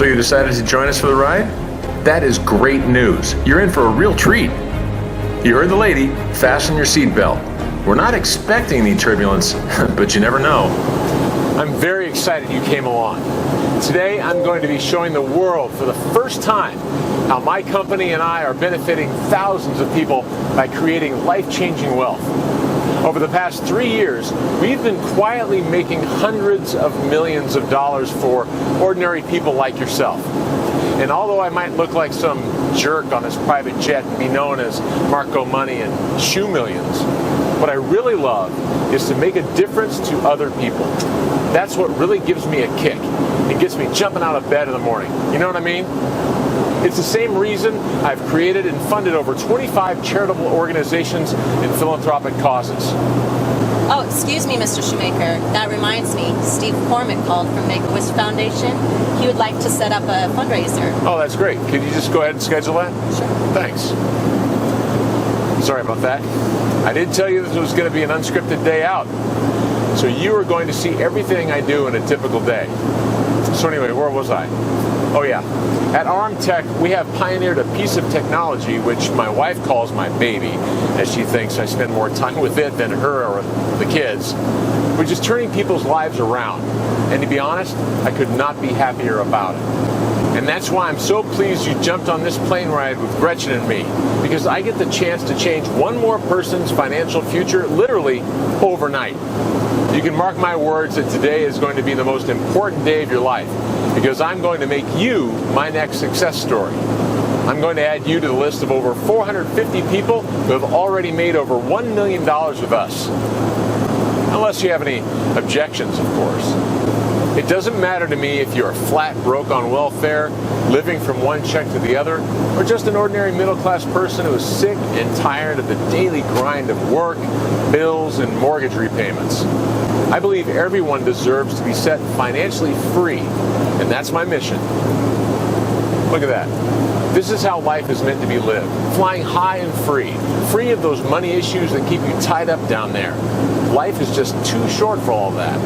So you decided to join us for the ride? That is great news. You're in for a real treat. You heard the lady. Fasten your seatbelt. We're not expecting any turbulence, but you never know. I'm very excited you came along. Today, I'm going to be showing the world for the first time how my company and I are benefiting thousands of people by creating life-changing wealth. Over the past 3 years, we've been quietly making hundreds of millions of dollars for ordinary people like yourself. And although I might look like some jerk on his private jet and be known as Marco Money and Shoe Millions, what I really love is to make a difference to other people. That's what really gives me a kick. It gets me jumping out of bed in the morning. You know what I mean? It's the same reason I've created and funded over 25 charitable organizations and philanthropic causes. Oh, excuse me, Mr. Shoemaker. That reminds me. Steve Cormick called from Make-A-Wish Foundation. He would like to set up a fundraiser. Oh, that's great. Could you just go ahead and schedule that? Sure. Thanks. Sorry about that. I did tell you this was going to be an unscripted day out. So you are going to see everything I do in a typical day. So anyway, where was I? Oh yeah. At ArmTech, we have pioneered a piece of technology which my wife calls my baby, as she thinks I spend more time with it than her or the kids, which is turning people's lives around. And to be honest, I could not be happier about it. And that's why I'm so pleased you jumped on this plane ride with Gretchen and me, because I get the chance to change one more person's financial future literally overnight. You can mark my words that today is going to be the most important day of your life, because I'm going to make you my next success story. I'm going to add you to the list of over 450 people who have already made over $1 million with us. Unless you have any objections, of course. It doesn't matter to me if you're flat broke on welfare, living from one check to the other, or just an ordinary middle-class person who is sick and tired of the daily grind of work, bills, and mortgage repayments. I believe everyone deserves to be set financially free, and that's my mission. Look at that. This is how life is meant to be lived, flying high and free of those money issues that keep you tied up down there. Life is just too short for all that.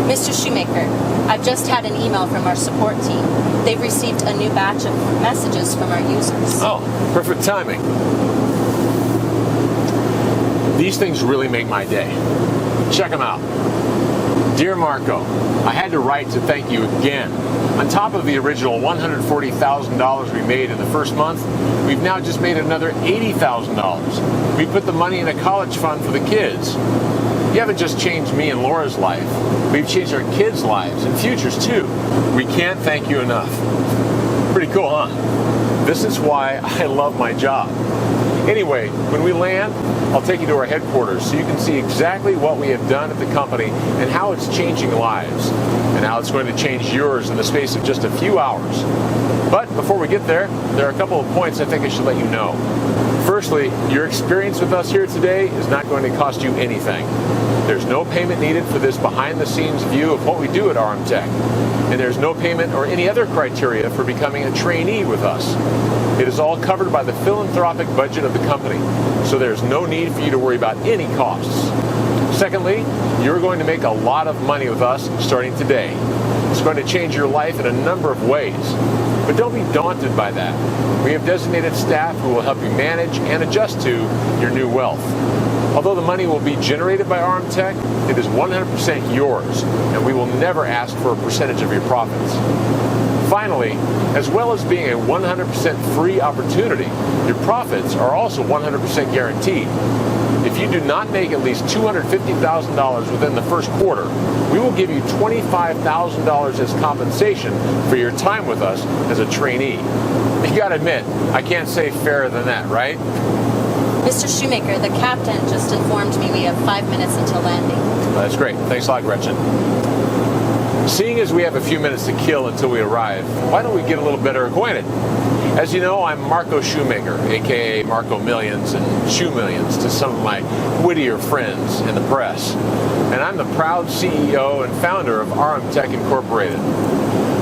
Mr. Shoemaker, I've just had an email from our support team. They've received a new batch of messages from our users. Oh, perfect timing. These things really make my day. Check them out. Dear Marco, I had to write to thank you again. On top of the original $140,000 we made in the first month, we've now just made another $80,000. We put the money in a college fund for the kids. You haven't just changed me and Laura's life. We've changed our kids' lives and futures too. We can't thank you enough. Pretty cool, huh? This is why I love my job. Anyway, when we land, I'll take you to our headquarters so you can see exactly what we have done at the company and how it's changing lives, and how it's going to change yours in the space of just a few hours. But before we get there are a couple of points I think I should let you know. Firstly, your experience with us here today is not going to cost you anything. There's no payment needed for this behind-the-scenes view of what we do at ArmTech, and there's no payment or any other criteria for becoming a trainee with us. It is all covered by the philanthropic budget of the company, so there's no need for you to worry about any costs. Secondly, you're going to make a lot of money with us starting today. It's going to change your life in a number of ways. But don't be daunted by that. We have designated staff who will help you manage and adjust to your new wealth. Although the money will be generated by ArmTech, it is 100% yours, and we will never ask for a percentage of your profits. Finally, as well as being a 100% free opportunity, your profits are also 100% guaranteed. If you do not make at least $250,000 within the first quarter, we will give you $25,000 as compensation for your time with us as a trainee. You gotta admit, I can't say fairer than that, right? Mr. Shoemaker, the captain just informed me we have 5 minutes until landing. That's great. Thanks a lot, Gretchen. Seeing as we have a few minutes to kill until we arrive, why don't we get a little better acquainted? As you know, I'm Marco Shoemaker, aka Marco Millions and Shoe Millions to some of my wittier friends in the press. And I'm the proud CEO and founder of ArmTech Incorporated.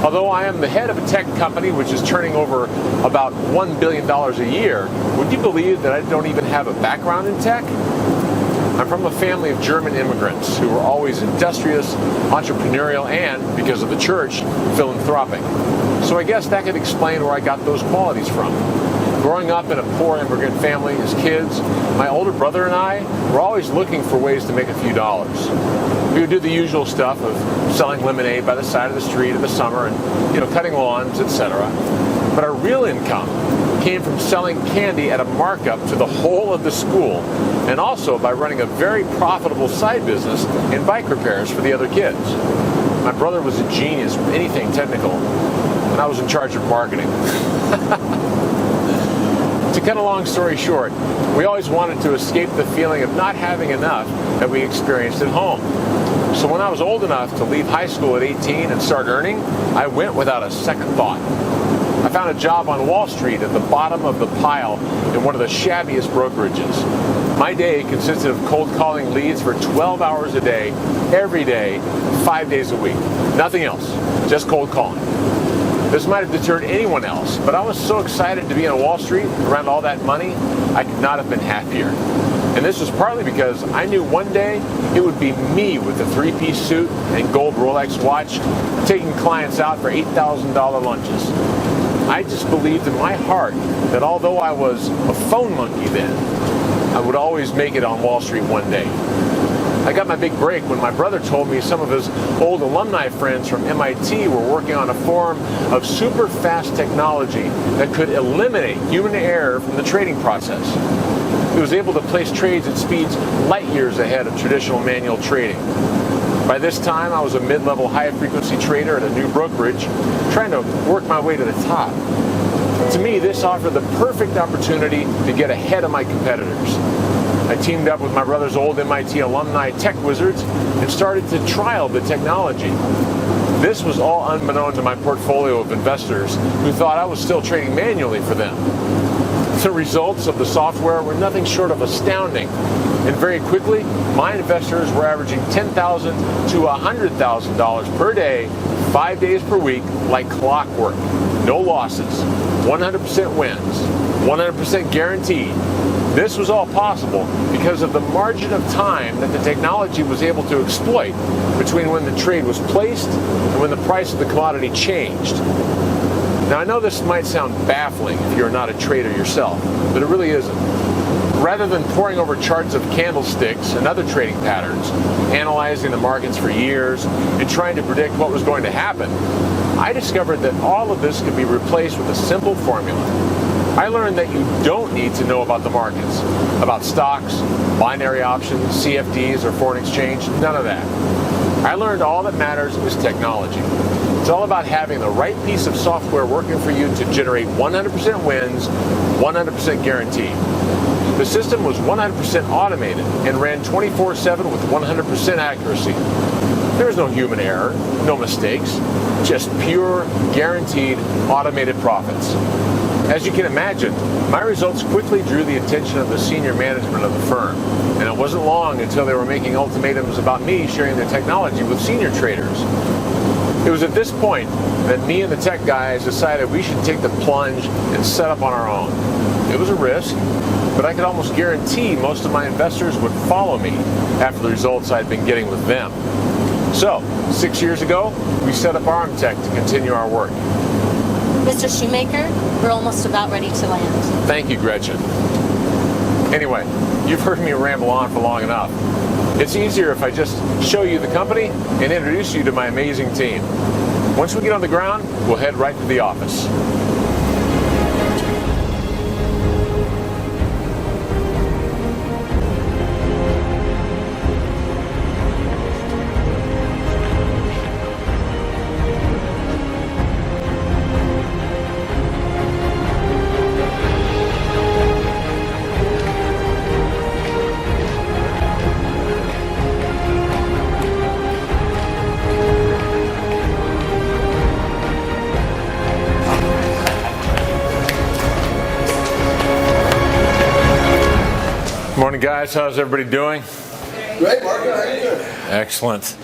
Although I am the head of a tech company which is turning over about $1 billion a year, would you believe that I don't even have a background in tech? I'm from a family of German immigrants who were always industrious, entrepreneurial, and, because of the church, philanthropic. So I guess that could explain where I got those qualities from. Growing up in a poor immigrant family as kids, my older brother and I were always looking for ways to make a few dollars. We would do the usual stuff of selling lemonade by the side of the street in the summer and, cutting lawns, etc. But our real income came from selling candy at a markup to the whole of the school, and also by running a very profitable side business in bike repairs for the other kids. My brother was a genius with anything technical, and I was in charge of marketing. To cut a long story short, we always wanted to escape the feeling of not having enough that we experienced at home. So when I was old enough to leave high school at 18 and start earning, I went without a second thought. I found a job on Wall Street at the bottom of the pile in one of the shabbiest brokerages. My day consisted of cold calling leads for 12 hours a day, every day, 5 days a week. Nothing else, just cold calling. This might have deterred anyone else, but I was so excited to be on Wall Street around all that money, I could not have been happier. And this was partly because I knew one day it would be me with the three-piece suit and gold Rolex watch taking clients out for $8,000 lunches. I just believed in my heart that although I was a phone monkey then, I would always make it on Wall Street one day. I got my big break when my brother told me some of his old alumni friends from MIT were working on a form of super fast technology that could eliminate human error from the trading process. It was able to place trades at speeds light years ahead of traditional manual trading. By this time, I was a mid-level high-frequency trader at a new brokerage, trying to work my way to the top. To me, this offered the perfect opportunity to get ahead of my competitors. I teamed up with my brother's old MIT alumni tech wizards and started to trial the technology. This was all unbeknown to my portfolio of investors who thought I was still trading manually for them. The results of the software were nothing short of astounding, and very quickly, my investors were averaging $10,000 to $100,000 per day, 5 days per week, like clockwork. No losses, 100% wins, 100% guaranteed. This was all possible because of the margin of time that the technology was able to exploit between when the trade was placed and when the price of the commodity changed. Now, I know this might sound baffling if you're not a trader yourself, but it really isn't. Rather than poring over charts of candlesticks and other trading patterns, analyzing the markets for years, and trying to predict what was going to happen, I discovered that all of this could be replaced with a simple formula. I learned that you don't need to know about the markets, about stocks, binary options, CFDs, or foreign exchange, none of that. I learned all that matters is technology. It's all about having the right piece of software working for you to generate 100% wins, 100% guaranteed. The system was 100% automated and ran 24/7 with 100% accuracy. There was no human error, no mistakes, just pure, guaranteed, automated profits. As you can imagine, my results quickly drew the attention of the senior management of the firm, and it wasn't long until they were making ultimatums about me sharing their technology with senior traders. It was at this point that me and the tech guys decided we should take the plunge and set up on our own. It was a risk, but I could almost guarantee most of my investors would follow me after the results I'd been getting with them. So, 6 years ago, we set up Armtech to continue our work. Mr. Shoemaker, we're almost about ready to land. Thank you, Gretchen. Anyway, you've heard me ramble on for long enough. It's easier if I just show you the company and introduce you to my amazing team. Once we get on the ground, we'll head right to the office. Morning, guys. How's everybody doing? Great, Mark. How are you doing? Excellent.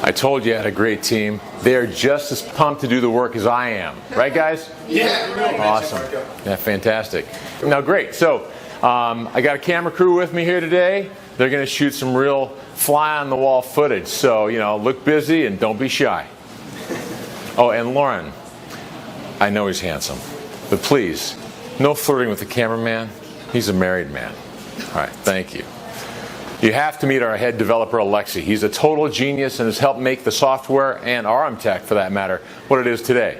I told you I had a great team. They are just as pumped to do the work as I am. Right, guys? Yeah. Awesome. Yeah, fantastic. Now, great. So, I got a camera crew with me here today. They're going to shoot some real fly-on-the-wall footage. So, look busy and don't be shy. Oh, and Lauren, I know he's handsome, but please, no flirting with the cameraman. He's a married man. All right, thank you. You have to meet our head developer, Alexi. He's a total genius and has helped make the software, and RM-Tech for that matter, what it is today.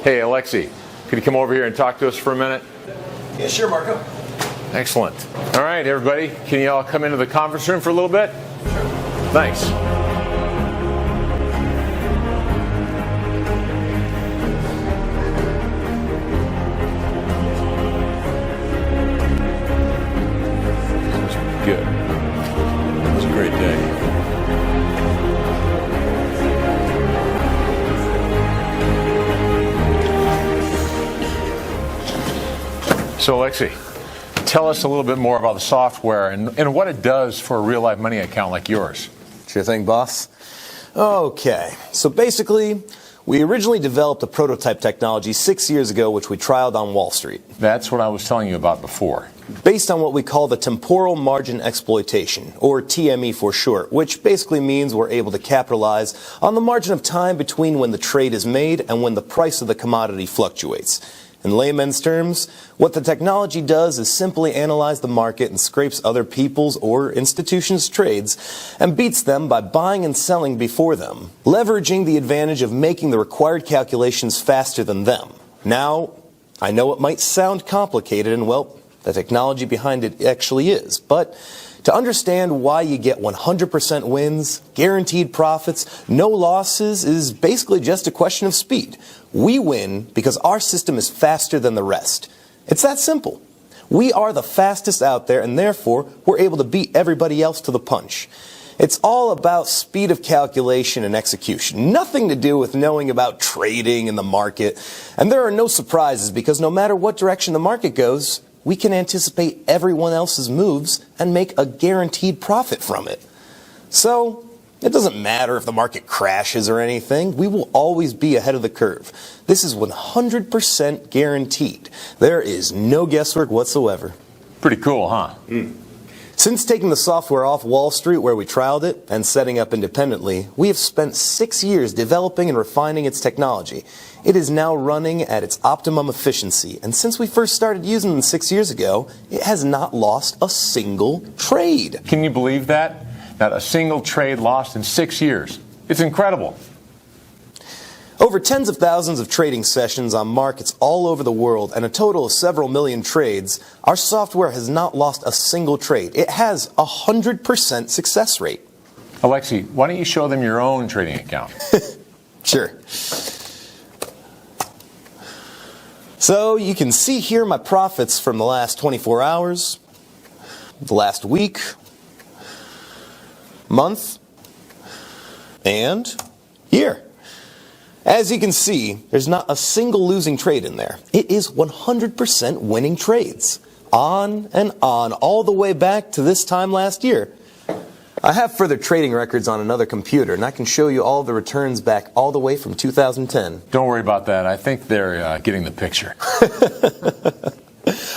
Hey, Alexi, could you come over here and talk to us for a minute? Yeah, sure, Marco. Excellent. All right, everybody, can you all come into the conference room for a little bit? Sure. Thanks. Good. It was a great day. So, Alexi, tell us a little bit more about the software and what it does for a real-life money account like yours. Sure thing, boss. Okay, so basically, we originally developed a prototype technology 6 years ago, which we trialed on Wall Street. That's what I was telling you about before. Based on what we call the temporal margin exploitation, or TME for short, which basically means we're able to capitalize on the margin of time between when the trade is made and when the price of the commodity fluctuates. In layman's terms, what the technology does is simply analyze the market and scrapes other people's or institutions' trades and beats them by buying and selling before them, leveraging the advantage of making the required calculations faster than them. Now, I know it might sound complicated, and well, the technology behind it actually is, but to understand why you get 100% wins, guaranteed profits, no losses is basically just a question of speed. We win because our system is faster than the rest. It's that simple. We are the fastest out there, and therefore we're able to beat everybody else to the punch. It's all about speed of calculation and execution. Nothing to do with knowing about trading in the market. And there are no surprises because no matter what direction the market goes, we can anticipate everyone else's moves and make a guaranteed profit from it. So, it doesn't matter if the market crashes or anything. We will always be ahead of the curve. This is 100% guaranteed. There is no guesswork whatsoever. Pretty cool, huh? Since taking the software off Wall Street where we trialed it and setting up independently, we have spent 6 years developing and refining its technology. It is now running at its optimum efficiency, and since we first started using it 6 years ago, it has not lost a single trade. Can you believe that? Not a single trade lost in 6 years. It's incredible. Over tens of thousands of trading sessions on markets all over the world and a total of several million trades, our software has not lost a single trade. It has a 100% success rate. Alexi, why don't you show them your own trading account? Sure. So you can see here my profits from the last 24 hours, the last week, month, and year. As you can see, there's not a single losing trade in there. It is 100% winning trades. On and on, all the way back to this time last year. I have further trading records on another computer, and I can show you all the returns back all the way from 2010. Don't worry about that. I think they're getting the picture.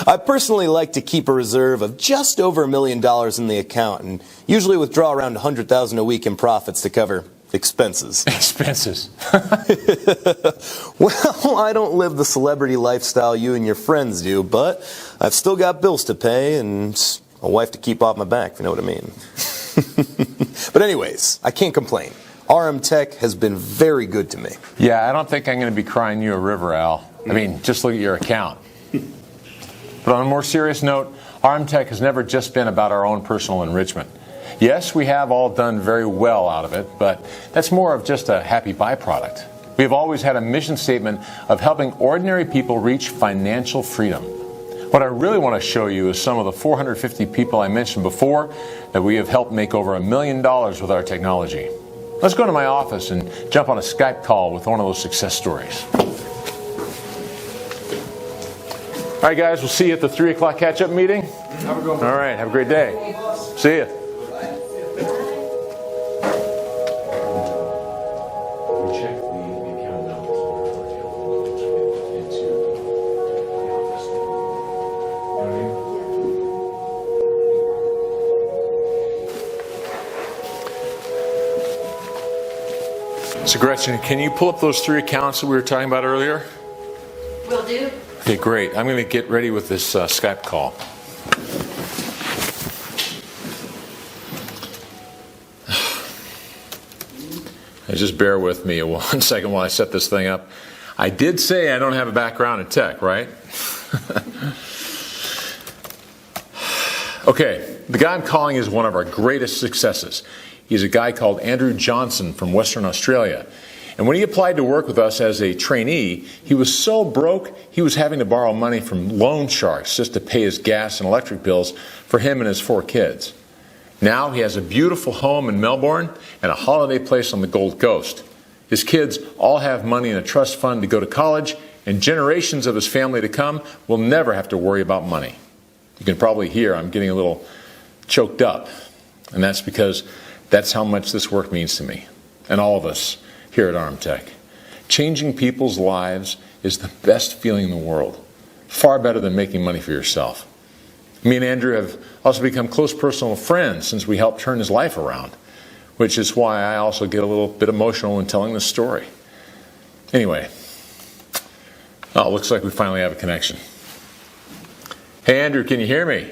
I personally like to keep a reserve of just over $1 million in the account, and usually withdraw around $100,000 a week in profits to cover expenses. Expenses. Well, I don't live the celebrity lifestyle you and your friends do, but I've still got bills to pay and a wife to keep off my back, if you know what I mean. But anyways, I can't complain. RM-Tech has been very good to me. Yeah, I don't think I'm going to be crying you a river, Al. I mean, just look at your account. But on a more serious note, RM-Tech has never just been about our own personal enrichment. Yes, we have all done very well out of it, but that's more of just a happy byproduct. We have always had a mission statement of helping ordinary people reach financial freedom. What I really want to show you is some of the 450 people I mentioned before that we have helped make over $1 million with our technology. Let's go to my office and jump on a Skype call with one of those success stories. All right, guys, we'll see you at the 3 o'clock catch-up meeting. Have a good one. All right, have a great day. See ya. So Gretchen, can you pull up those 3 accounts that we were talking about earlier? Will do. Okay, great. I'm going to get ready with this Skype call. Just bear with me 1 second while I set this thing up. I did say I don't have a background in tech, right? Okay, the guy I'm calling is one of our greatest successes. He's a guy called Andrew Johnson from Western Australia. And when he applied to work with us as a trainee, he was so broke, he was having to borrow money from loan sharks just to pay his gas and electric bills for him and his 4 kids. Now he has a beautiful home in Melbourne and a holiday place on the Gold Coast. His kids all have money in a trust fund to go to college, and generations of his family to come will never have to worry about money. You can probably hear I'm getting a little choked up, and that's because that's how much this work means to me and all of us here at Armtech. Changing people's lives is the best feeling in the world, far better than making money for yourself. Me and Andrew have also become close personal friends since we helped turn his life around, which is why I also get a little bit emotional when telling this story. Anyway, looks like we finally have a connection. Hey Andrew, can you hear me?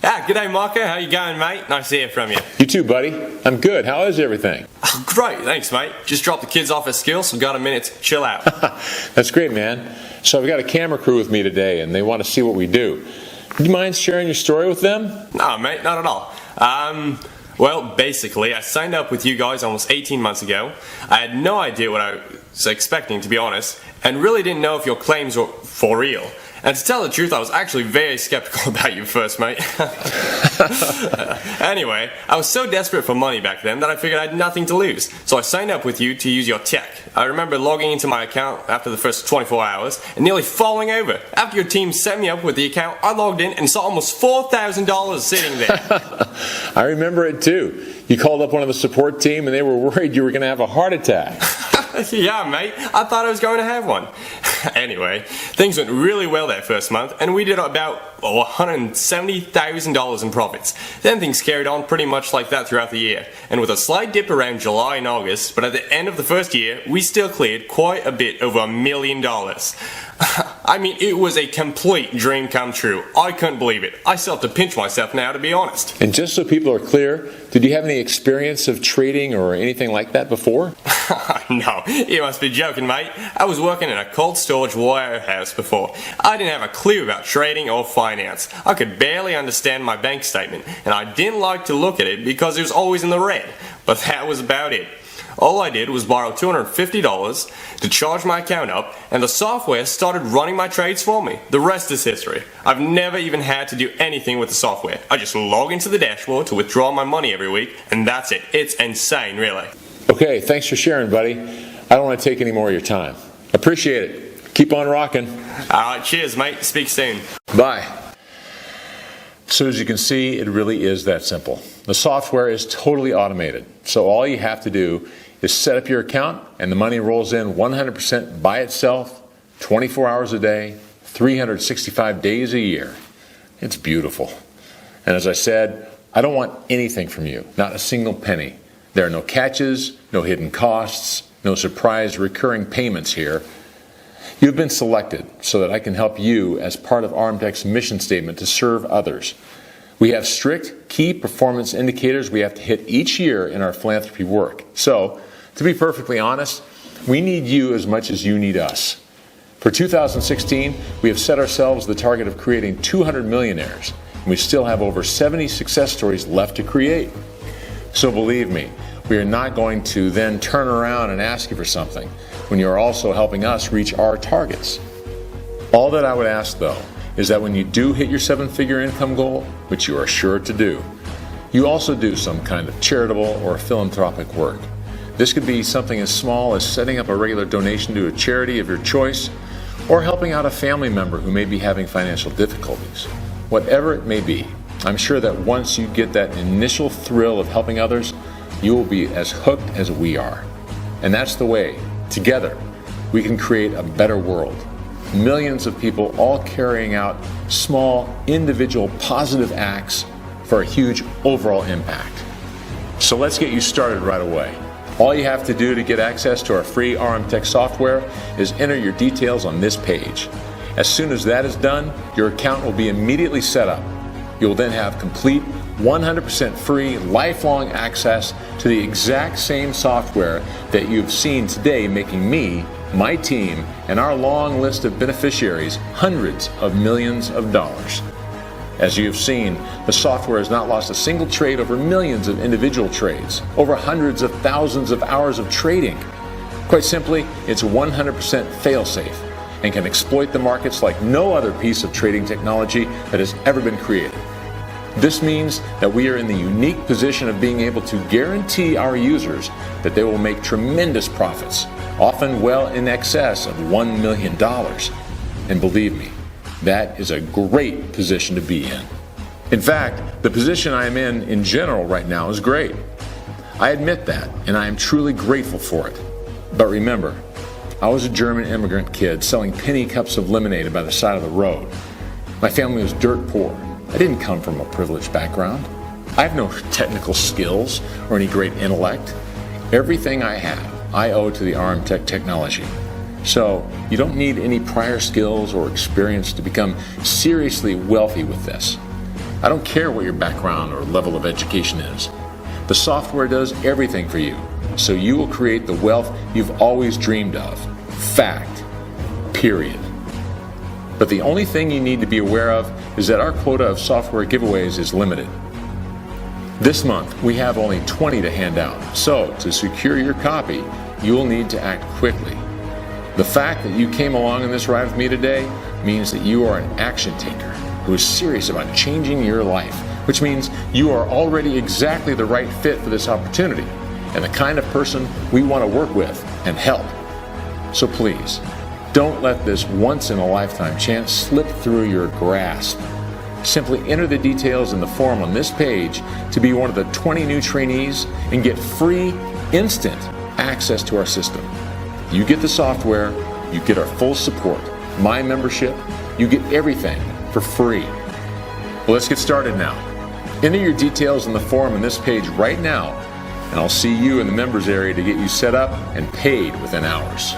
G'day Marco, how you going mate? Nice to hear from you. You too, buddy. I'm good. How is everything? Great, thanks mate. Just dropped the kids off at school, so got a minute to chill out. That's great, man. So I've got a camera crew with me today, and they want to see what we do. Would you mind sharing your story with them? No mate, not at all. Well, basically, I signed up with you guys almost 18 months ago. I had no idea what I was expecting, to be honest, and really didn't know if your claims were for real. And to tell the truth, I was actually very skeptical about you first, mate. Anyway, I was so desperate for money back then that I figured I had nothing to lose. So I signed up with you to use your tech. I remember logging into my account after the first 24 hours and nearly falling over. After your team set me up with the account, I logged in and saw almost $4,000 sitting there. I remember it too. You called up one of the support team and they were worried you were going to have a heart attack. Yeah, mate. I thought I was going to have one. Anyway, things went really well that first month, and we did about $170,000 in profits. Then things carried on pretty much like that throughout the year, and with a slight dip around July and August, but at the end of the first year, we still cleared quite a bit over $1 million. I mean, it was a complete dream come true. I couldn't believe it. I still have to pinch myself now, to be honest. And just so people are clear, did you have any experience of trading or anything like that before? No, you must be joking, mate. I was working in a cold storage warehouse before. I didn't have a clue about trading or finance. I could barely understand my bank statement, and I didn't like to look at it because it was always in the red. But that was about it. All I did was borrow $250 to charge my account up, and the software started running my trades for me. The rest is history. I've never even had to do anything with the software. I just log into the dashboard to withdraw my money every week, and that's it. It's insane, really. Okay, thanks for sharing, buddy. I don't want to take any more of your time. Appreciate it. Keep on rocking. Alright, cheers, mate. Speak soon. Bye. So as you can see, it really is that simple. The software is totally automated. So all you have to do is set up your account and the money rolls in 100% by itself, 24 hours a day, 365 days a year. It's beautiful. And as I said, I don't want anything from you, not a single penny. There are no catches, no hidden costs, no surprise recurring payments here. You've been selected so that I can help you as part of Armtech's mission statement to serve others. We have strict key performance indicators we have to hit each year in our philanthropy work. So, to be perfectly honest, we need you as much as you need us. For 2016, we have set ourselves the target of creating 200 millionaires, and we still have over 70 success stories left to create. So believe me, we are not going to then turn around and ask you for something when you are also helping us reach our targets. All that I would ask, though, is that when you do hit your 7-figure income goal, which you are sure to do, you also do some kind of charitable or philanthropic work. This could be something as small as setting up a regular donation to a charity of your choice, or helping out a family member who may be having financial difficulties. Whatever it may be, I'm sure that once you get that initial thrill of helping others, you will be as hooked as we are. And that's the way, together, we can create a better world. Millions of people all carrying out small, individual, positive acts for a huge overall impact. So let's get you started right away. All you have to do to get access to our free RM Tech software is enter your details on this page. As soon as that is done, your account will be immediately set up. You will then have complete 100% free, lifelong access to the exact same software that you've seen today, making me, my team, and our long list of beneficiaries hundreds of millions of dollars. As you have seen, the software has not lost a single trade over millions of individual trades, over hundreds of thousands of hours of trading. Quite simply, it's 100% fail-safe and can exploit the markets like no other piece of trading technology that has ever been created. This means that we are in the unique position of being able to guarantee our users that they will make tremendous profits, often well in excess of $1 million. And believe me, that is a great position to be in. In fact, the position I am in general right now is great. I admit that, and I am truly grateful for it. But remember, I was a German immigrant kid selling penny cups of lemonade by the side of the road. My family was dirt poor. I didn't come from a privileged background. I have no technical skills or any great intellect. Everything I have, I owe to the RM Tech technology. So you don't need any prior skills or experience to become seriously wealthy with this. I don't care what your background or level of education is. The software does everything for you, so you will create the wealth you've always dreamed of. Fact. Period. But the only thing you need to be aware of is that our quota of software giveaways is limited. This month, we have only 20 to hand out, so to secure your copy, you will need to act quickly. The fact that you came along on this ride with me today means that you are an action taker who is serious about changing your life, which means you are already exactly the right fit for this opportunity and the kind of person we want to work with and help. So please, don't let this once-in-a-lifetime chance slip through your grasp. Simply enter the details in the form on this page to be one of the 20 new trainees and get free, instant access to our system. You get the software, you get our full support, my membership, you get everything for free. Well, let's get started now. Enter your details in the form on this page right now, and I'll see you in the members area to get you set up and paid within hours.